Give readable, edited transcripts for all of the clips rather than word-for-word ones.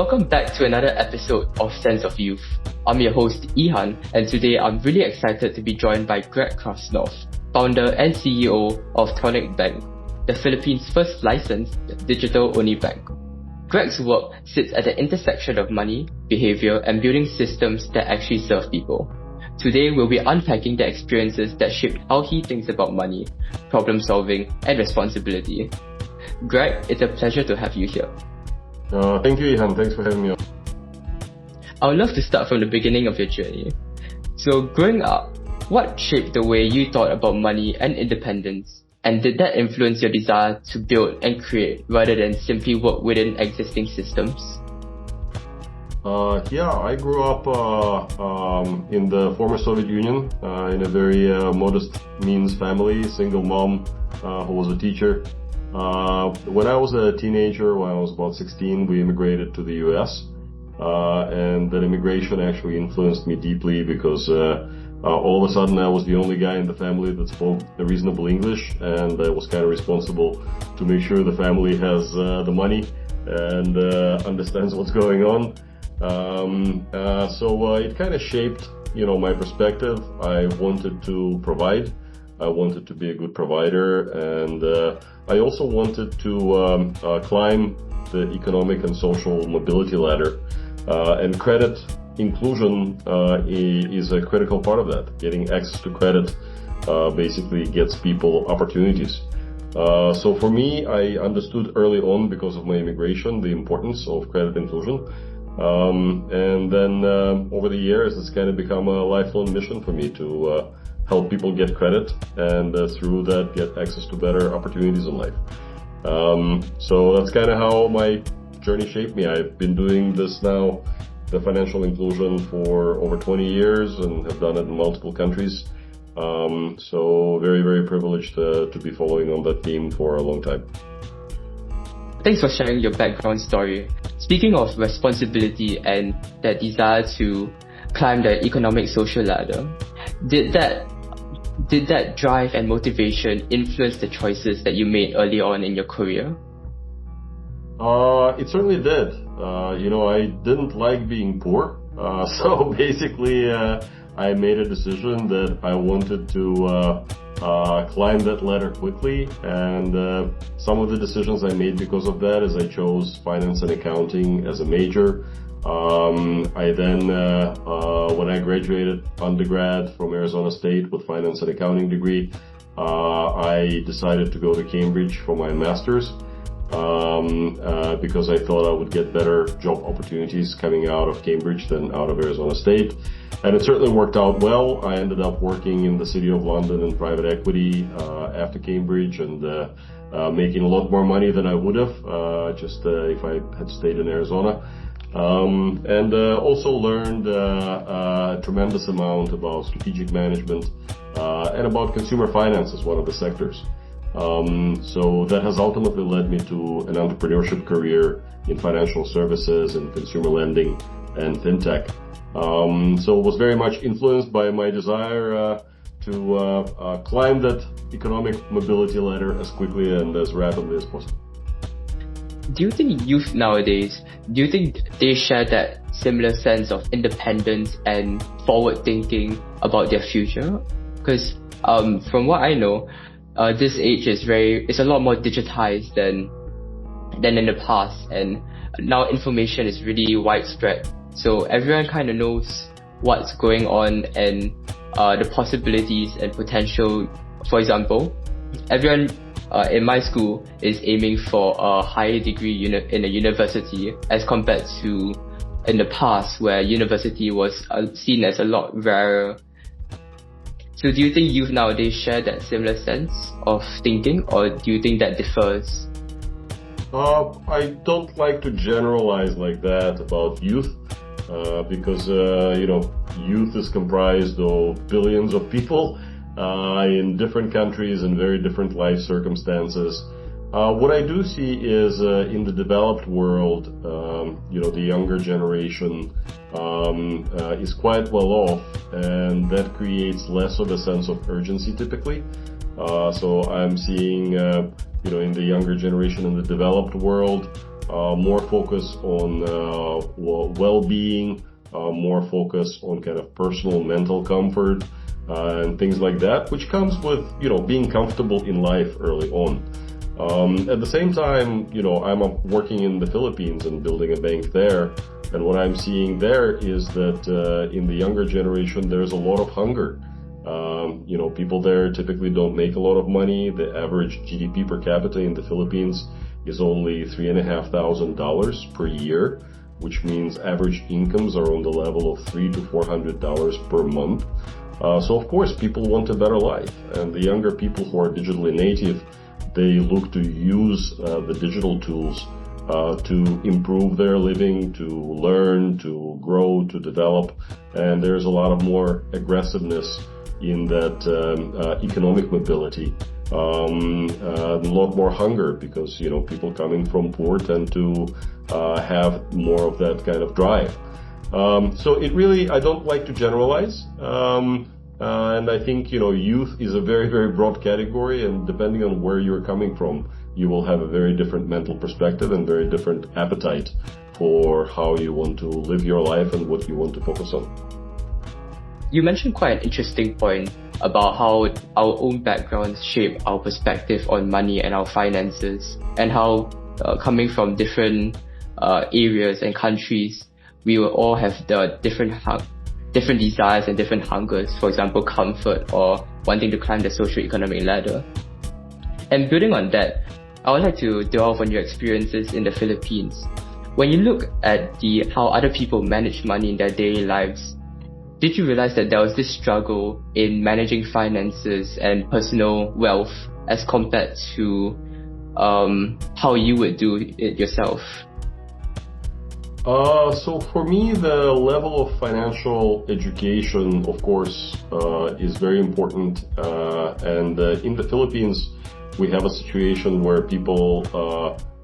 Welcome back to another episode of Sense of Youth. I'm your host, Ihan, and today I'm really excited to be joined by Greg Krasnov, founder and CEO of Tonik Bank, the Philippines' first licensed digital-only bank. Greg's work sits at the intersection of money, behavior, and building systems that actually serve people. Today, we'll be unpacking the experiences that shaped how he thinks about money, problem solving, and responsibility. Greg, it's a pleasure to have you here. Thank you, Ihan. Thanks for having me on. I would love to start from the beginning of your journey. So, growing up, what shaped the way you thought about money and independence? And did that influence your desire to build and create rather than simply work within existing systems? I grew up in the former Soviet Union in a very modest means family, single mom who was a teacher. When I was a teenager, when I was about 16, we immigrated to the US. And that immigration actually influenced me deeply because all of a sudden I was the only guy in the family that spoke a reasonable English, and I was kind of responsible to make sure the family has the money and understands what's going on. So it kind of shaped, my perspective. I wanted to provide. I wanted to be a good provider, and I also wanted to climb the economic and social mobility ladder. And credit inclusion is a critical part of that. Getting access to credit basically gets people opportunities. So for me, I understood early on, because of my immigration, the importance of credit inclusion. And then over the years, it's kind of become a lifelong mission for me to help people get credit and through that get access to better opportunities in life. So that's kind of how my journey shaped me. I've been doing this now, the financial inclusion, for over 20 years and have done it in multiple countries. So very, very privileged to be following on that theme for a long time. Thanks for sharing your background story. Speaking of responsibility and that desire to climb the economic social ladder, did that drive and motivation influence the choices that you made early on in your career? It certainly did. I didn't like being poor. So basically, I made a decision that I wanted to climb that ladder quickly. And some of the decisions I made because of that is I chose finance and accounting as a major. I then, when I graduated undergrad from Arizona State with finance and accounting degree, I decided to go to Cambridge for my master's. Because I thought I would get better job opportunities coming out of Cambridge than out of Arizona State. And it certainly worked out well. I ended up working in the City of London in private equity after Cambridge, and making a lot more money than I would have if I had stayed in Arizona. And also learned a tremendous amount about strategic management and about consumer finance as one of the sectors. So that has ultimately led me to an entrepreneurship career in financial services and consumer lending and fintech. So it was very much influenced by my desire to climb that economic mobility ladder as quickly and as rapidly as possible. Do you think youth nowadays, they share that similar sense of independence and forward thinking about their future? Because from what I know, this age is a lot more digitized than in the past, and now information is really widespread. So everyone kind of knows what's going on and the possibilities and potential. For example, everyone in my school is aiming for a higher degree in a university, as compared to in the past where university was seen as a lot rarer. So do you think youth nowadays share that similar sense of thinking, or do you think that differs? I don't like to generalize like that about youth, because, youth is comprised of billions of people in different countries and very different life circumstances. What I do see is in the developed world, the younger generation is quite well off, and that creates less of a sense of urgency typically. So I'm seeing, in the younger generation in the developed world, more focus on well-being, more focus on kind of personal mental comfort, and things like that, which comes with, being comfortable in life early on. At the same time, I'm working in the Philippines and building a bank there. And what I'm seeing there is that in the younger generation, there's a lot of hunger. People there typically don't make a lot of money. The average GDP per capita in the Philippines is only $3,500 per year, which means average incomes are on the level of $300 to $400 per month. So of course, people want a better life. And the younger people who are digitally native, they look to use the digital tools to improve their living, to learn, to grow, to develop. And there's a lot of more aggressiveness in that economic mobility. A lot more hunger because, people coming from poor tend to have more of that kind of drive. So it really, I don't like to generalize. And I think, youth is a very, very broad category, and depending on where you're coming from, you will have a very different mental perspective and very different appetite for how you want to live your life and what you want to focus on. You mentioned quite an interesting point about how our own backgrounds shape our perspective on money and our finances, and how coming from different areas and countries, we will all have the different desires and different hungers, for example, comfort or wanting to climb the socio-economic ladder. And building on that, I would like to delve on your experiences in the Philippines. When you look at how other people manage money in their daily lives, did you realize that there was this struggle in managing finances and personal wealth as compared to how you would do it yourself? So for me, the level of financial education, of course, is very important. And in the Philippines, we have a situation where people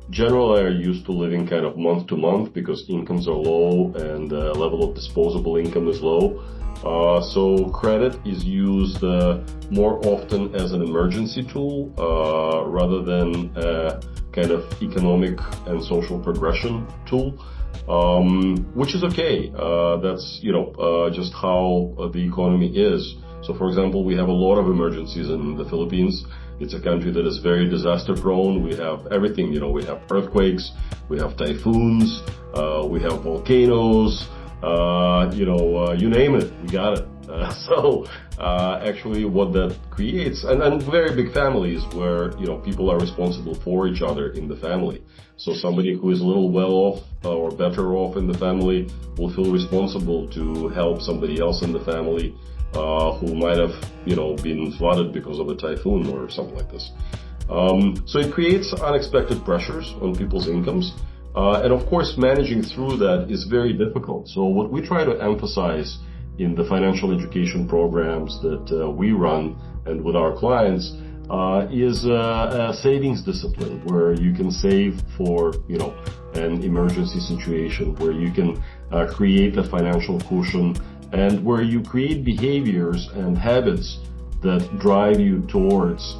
generally are used to living kind of month to month because incomes are low and the level of disposable income is low. So credit is used more often as an emergency tool rather than a kind of economic and social progression tool. Which is okay. That's, just how the economy is. So, for example, we have a lot of emergencies in the Philippines. It's a country that is very disaster prone. We have everything, we have earthquakes, we have typhoons, we have volcanoes, you name it, we got it. Actually what that creates, and very big families where, people are responsible for each other in the family. So somebody who is a little well off or better off in the family will feel responsible to help somebody else in the family who might have, been flooded because of a typhoon or something like this. So it creates unexpected pressures on people's incomes. And of course, managing through that is very difficult. So what we try to emphasize in the financial education programs that we run and with our clients is a savings discipline where you can save for, an emergency situation, where you can create a financial cushion, and where you create behaviors and habits that drive you towards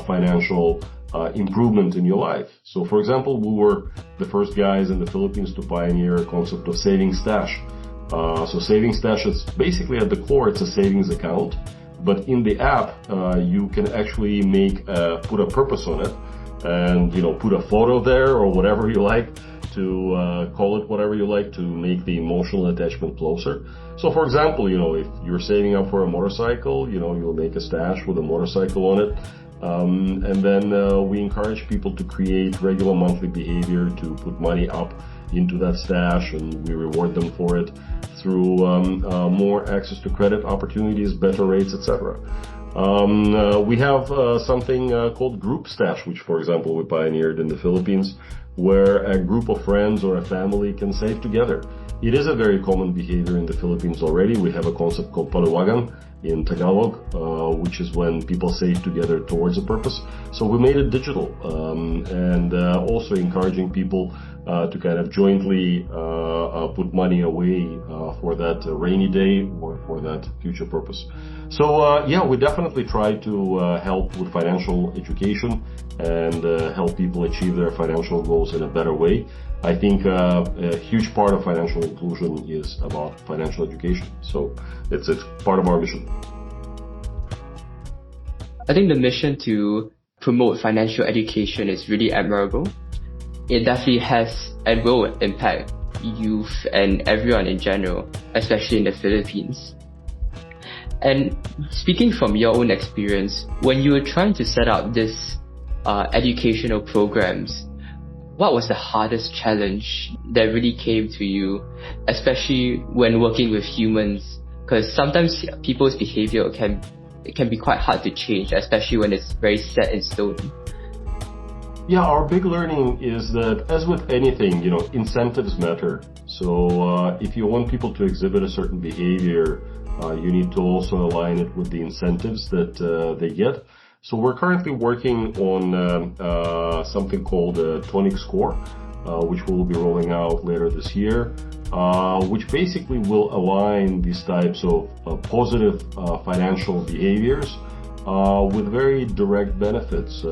financial improvement in your life. So, for example, we were the first guys in the Philippines to pioneer a concept of savings stash. So savings stash is basically at the core, it's a savings account. But in the app, you can actually put a purpose on it and, put a photo there or whatever you like to call it whatever you like to make the emotional attachment closer. So, for example, if you're saving up for a motorcycle, you'll make a stash with a motorcycle on it. And then we encourage people to create regular monthly behavior to put money up into that stash, and we reward them for it through more access to credit opportunities, better rates, etc. We have something called group stash, which, for example, we pioneered in the Philippines, where a group of friends or a family can save together. It is a very common behavior in the Philippines already. We have a concept called paluwagan, in Tagalog, which is when people save together towards a purpose. So we made it digital, and also encouraging people to kind of jointly put money away for that rainy day or for that future purpose. So yeah, we definitely try to help with financial education and help people achieve their financial goals in a better way. I think a huge part of financial inclusion is about financial education. So it's part of our mission. I think the mission to promote financial education is really admirable. It definitely has and will impact youth and everyone in general, especially in the Philippines. And speaking from your own experience, when you were trying to set up this educational programs, what was the hardest challenge that really came to you, especially when working with humans? Because sometimes people's behavior can be quite hard to change, especially when it's very set in stone. Yeah, our big learning is that, as with anything, incentives matter. So if you want people to exhibit a certain behavior, you need to also align it with the incentives that they get. So we're currently working on something called a Tonik score, which we'll be rolling out later this year, which basically will align these types of positive financial behaviors with very direct benefits,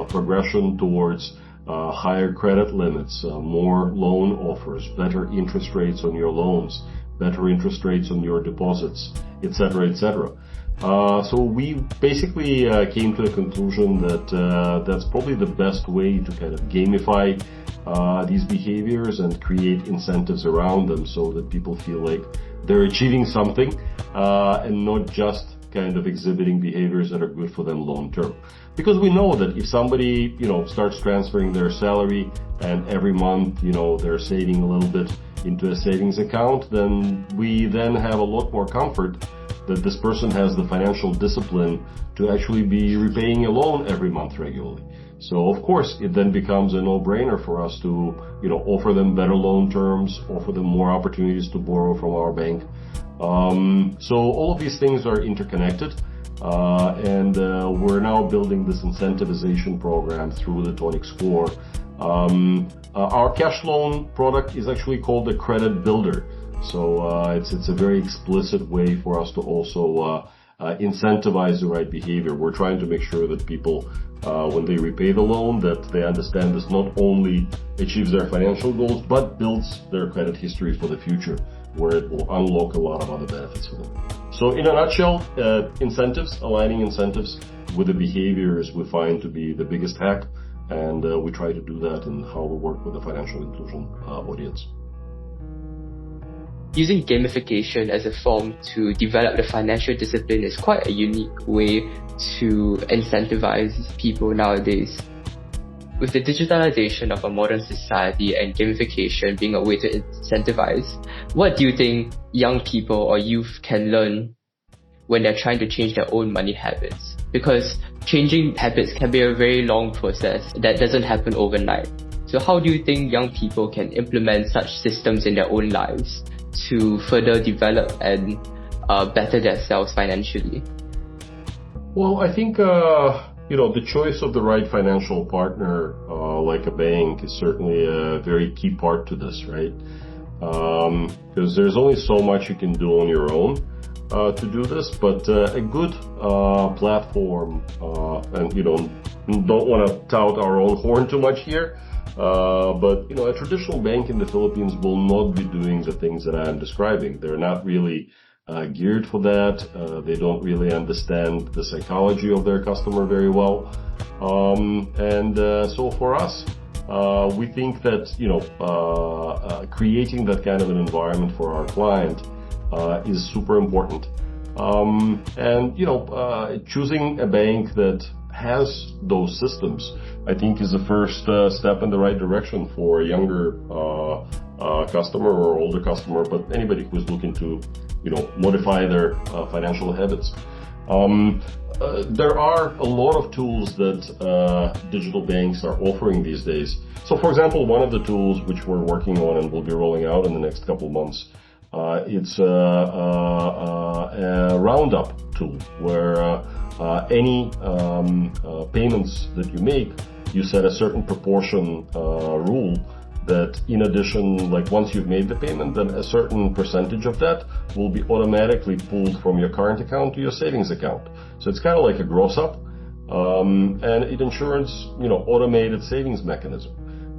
progression towards higher credit limits, more loan offers, better interest rates on your loans, better interest rates on your deposits, etc., etc. So we basically came to the conclusion that that's probably the best way to kind of gamify these behaviors and create incentives around them so that people feel like they're achieving something and not just kind of exhibiting behaviors that are good for them long term. Because we know that if somebody, starts transferring their salary and every month, they're saving a little bit into a savings account, then we then have a lot more comfort that this person has the financial discipline to actually be repaying a loan every month regularly. So of course, it then becomes a no-brainer for us to, offer them better loan terms, offer them more opportunities to borrow from our bank. So all of these things are interconnected, and we're now building this incentivization program through the Tonik score. Our cash loan product is actually called the Credit Builder. So it's a very explicit way for us to also incentivize the right behavior. We're trying to make sure that people, when they repay the loan, that they understand this not only achieves their financial goals, but builds their credit history for the future, where it will unlock a lot of other benefits for them. So in a nutshell, aligning incentives with the behaviors we find to be the biggest hack, and we try to do that in how we work with the financial inclusion audience. Using gamification as a form to develop the financial discipline is quite a unique way to incentivize people nowadays. With the digitalization of a modern society and gamification being a way to incentivize, what do you think young people or youth can learn when they're trying to change their own money habits? Because changing habits can be a very long process that doesn't happen overnight. So how do you think young people can implement such systems in their own lives to further develop and better themselves financially? Well, I think the choice of the right financial partner, like a bank, is certainly a very key part to this, right? Because there's only so much you can do on your own to do this, but a good platform, and don't want to tout our own horn too much here, but a traditional bank in the Philippines will not be doing the things that I'm describing. They're not really geared for that. They don't really understand the psychology of their customer very well. So for us, we think that, creating that kind of an environment for our client is super important. Choosing a bank that has those systems, I think, is the first step in the right direction for a younger customer or older customer, but anybody who's looking to modify their financial habits. There are a lot of tools that digital banks are offering these days. So, for example, one of the tools which we're working on and will be rolling out in the next couple of months It's a roundup tool where any payments that you make, you set a certain proportion rule that in addition, like once you've made the payment, then a certain percentage of that will be automatically pulled from your current account to your savings account. So it's kind of like a gross up, and it ensures, automated savings mechanism.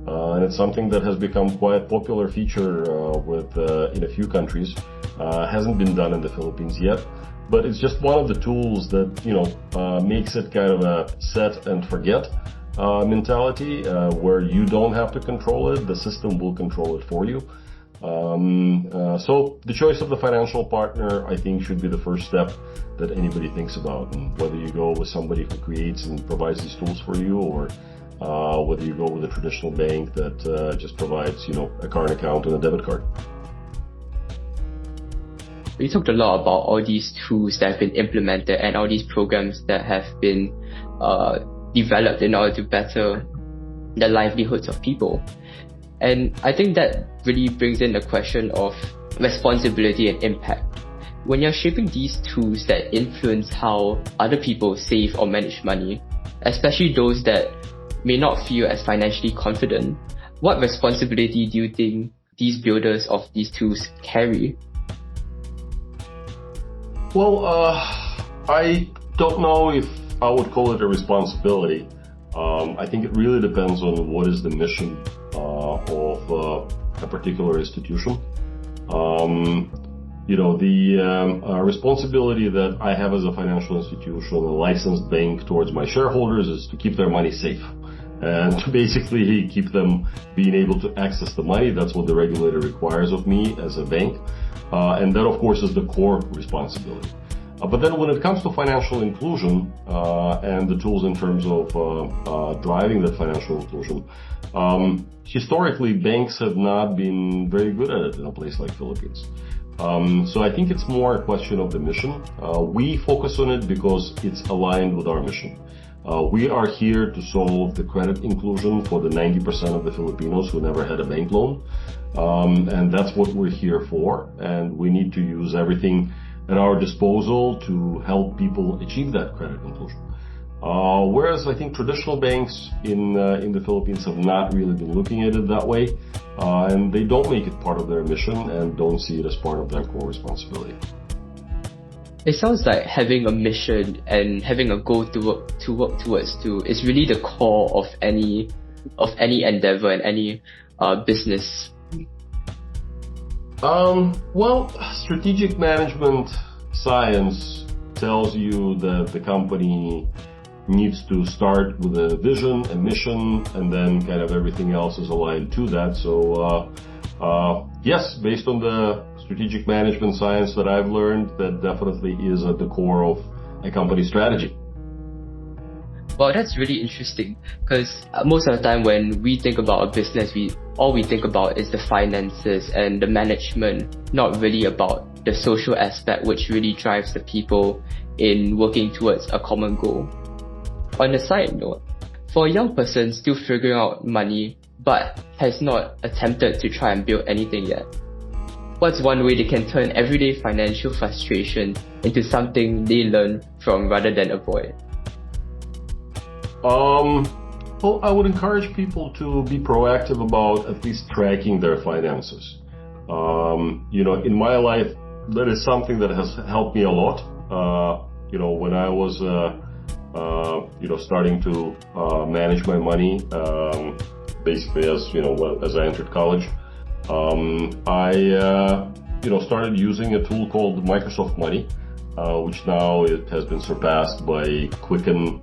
And it's something that has become quite a popular feature in a few countries. Hasn't been done in the Philippines yet, but it's just one of the tools that makes it kind of a set and forget mentality, where you don't have to control it, the system will control it for you. So the choice of the financial partner, I think, should be the first step that anybody thinks about, and whether you go with somebody who creates and provides these tools for you, or whether you go with a traditional bank that just provides, a current account and a debit card. We talked a lot about all these tools that have been implemented and all these programs that have been developed in order to better the livelihoods of people. And I think that really brings in the question of responsibility and impact. When you're shaping these tools that influence how other people save or manage money, especially those that may not feel as financially confident, what responsibility do you think these builders of these tools carry? Well, I don't know if I would call it a responsibility. I think it really depends on what is the mission of a particular institution. The responsibility that I have as a financial institution, a licensed bank, towards my shareholders is to keep their money safe and to basically keep them being able to access the money. That's what the regulator requires of me as a bank. And that, of course, is the core responsibility. But then when it comes to financial inclusion and the tools in terms of driving that financial inclusion, historically, banks have not been very good at it in a place like Philippines. So I think it's more a question of the mission. We focus on it because it's aligned with our mission. We are here to solve the credit inclusion for the 90% of the Filipinos who never had a bank loan. And that's what we're here for. And we need to use everything at our disposal to help people achieve that credit inclusion. Whereas I think traditional banks in the Philippines have not really been looking at it that way. And they don't make it part of their mission and don't see it as part of their core responsibility. It sounds like having a mission and having a goal to work towards is really the core of any endeavor and any business. Well, strategic management science tells you that the company needs to start with a vision, a mission, and then kind of everything else is aligned to that. So, yes, based on the strategic management science that I've learned, that definitely is at the core of a company strategy. Well, that's really interesting, because most of the time when we think about a business, all we think about is the finances and the management, not really about the social aspect, which really drives the people in working towards a common goal. On a side note, for a young person still figuring out money but has not attempted to try and build anything yet, what's one way they can turn everyday financial frustration into something they learn from rather than avoid? Well, I would encourage people to be proactive about at least tracking their finances. In my life, that is something that has helped me a lot. When I was, starting to manage my money, basically as I entered college, I started using a tool called Microsoft Money, which now it has been surpassed by Quicken,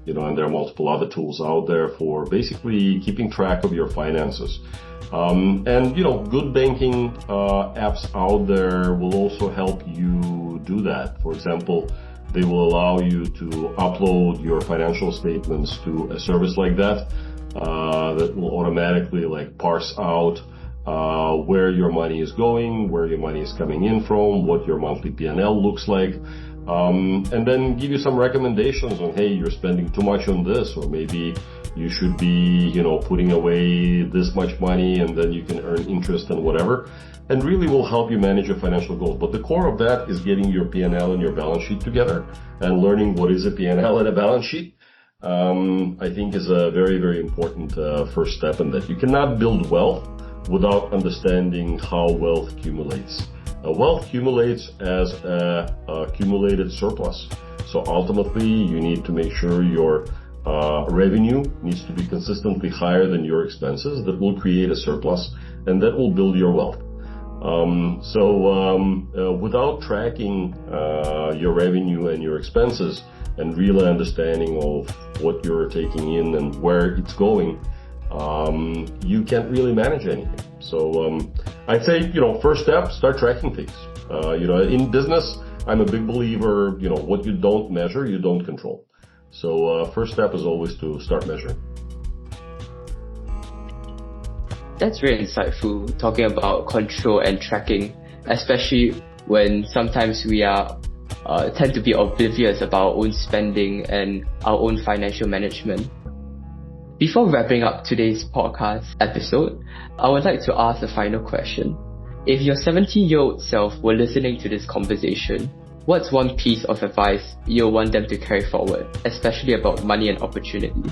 and there are multiple other tools out there for basically keeping track of your finances. Good banking apps out there will also help you do that. For example, they will allow you to upload your financial statements to a service like that, that will automatically parse out where your money is going, where your money is coming in from, what your monthly P&L looks like, and then give you some recommendations on, hey, you're spending too much on this, or maybe you should be, putting away this much money and then you can earn interest and whatever, and really will help you manage your financial goals. But the core of that is getting your P&L and your balance sheet together and learning what is a P&L and a balance sheet. I think is a very, very important first step in that. You cannot build wealth without understanding how wealth accumulates. Wealth accumulates as a accumulated surplus. So ultimately, you need to make sure your revenue needs to be consistently higher than your expenses. That will create a surplus, and that will build your wealth. Without tracking your revenue and your expenses and really understanding of what you're taking in and where it's going, you can't really manage anything. So I'd say, first step, start tracking things. In business, I'm a big believer, what you don't measure, you don't control. So first step is always to start measuring. That's very insightful, talking about control and tracking, especially when sometimes we tend to be oblivious about our own spending and our own financial management. Before wrapping up today's podcast episode, I would like to ask a final question. If your 17-year-old self were listening to this conversation, what's one piece of advice you'll want them to carry forward, especially about money and opportunity?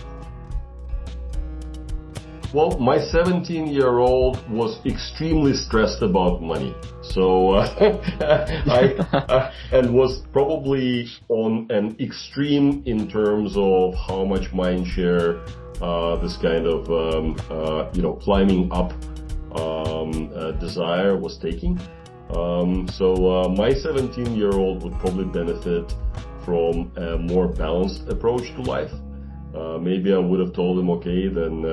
Well, my 17-year-old was extremely stressed about money. So, and was probably on an extreme in terms of how much mind share this kind of, climbing up desire was taking. My 17-year-old would probably benefit from a more balanced approach to life. Maybe I would have told him, okay, then,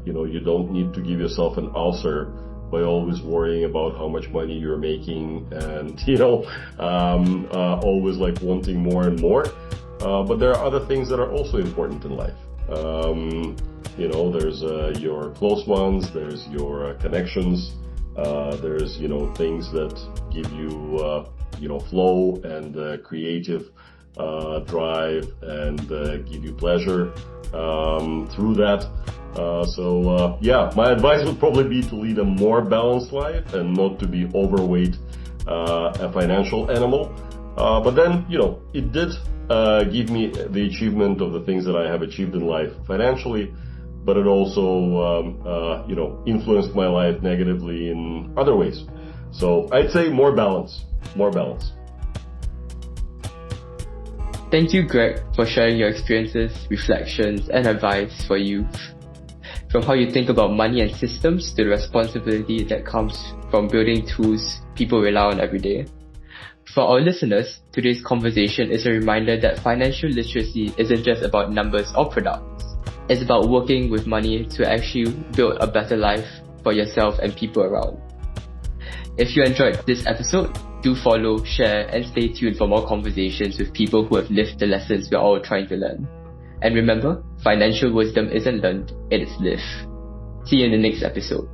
you don't need to give yourself an ulcer by always worrying about how much money you're making and, always like wanting more and more. But there are other things that are also important in life. There's your close ones, there's your connections, there's, things that give you, flow and creative drive and give you pleasure through that. My advice would probably be to lead a more balanced life and not to be overweight a financial animal. But then, it did give me the achievement of the things that I have achieved in life financially, but it also, influenced my life negatively in other ways. So I'd say more balance. Thank you, Greg, for sharing your experiences, reflections, and advice for youth. From how you think about money and systems to the responsibility that comes from building tools people rely on every day. For our listeners, today's conversation is a reminder that financial literacy isn't just about numbers or products. It's about working with money to actually build a better life for yourself and people around. If you enjoyed this episode, do follow, share, and stay tuned for more conversations with people who have lived the lessons we're all trying to learn. And remember, financial wisdom isn't learned, it is lived. See you in the next episode.